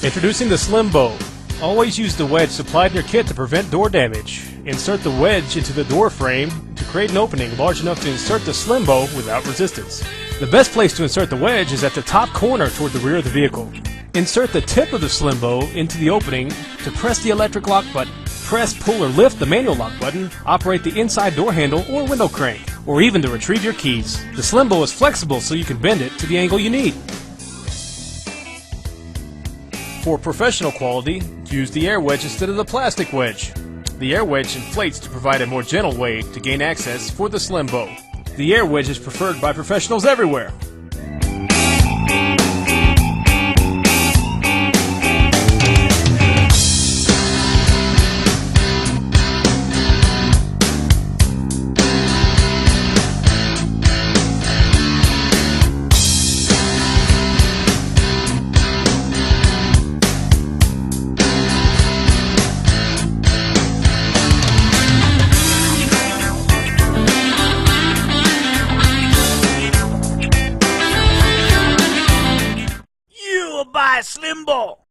Introducing the Slimbow. Always use the wedge supplied in your kit to prevent door damage. Insert the wedge into the door frame to create an opening large enough to insert the Slimbow without resistance. The best place to insert the wedge is at the top corner toward the rear of the vehicle. Insert the tip of the Slimbow into the opening to press the electric lock button. Press, pull, or lift the manual lock button, operate the inside door handle or window crank, or even to retrieve your keys. The Slimbow is flexible so you can bend it to the angle you need. For professional quality, use the air wedge instead of the plastic wedge. The air wedge inflates to provide a more gentle way to gain access for the Slimbow. The air wedge is preferred by professionals everywhere. Buy Slimbow.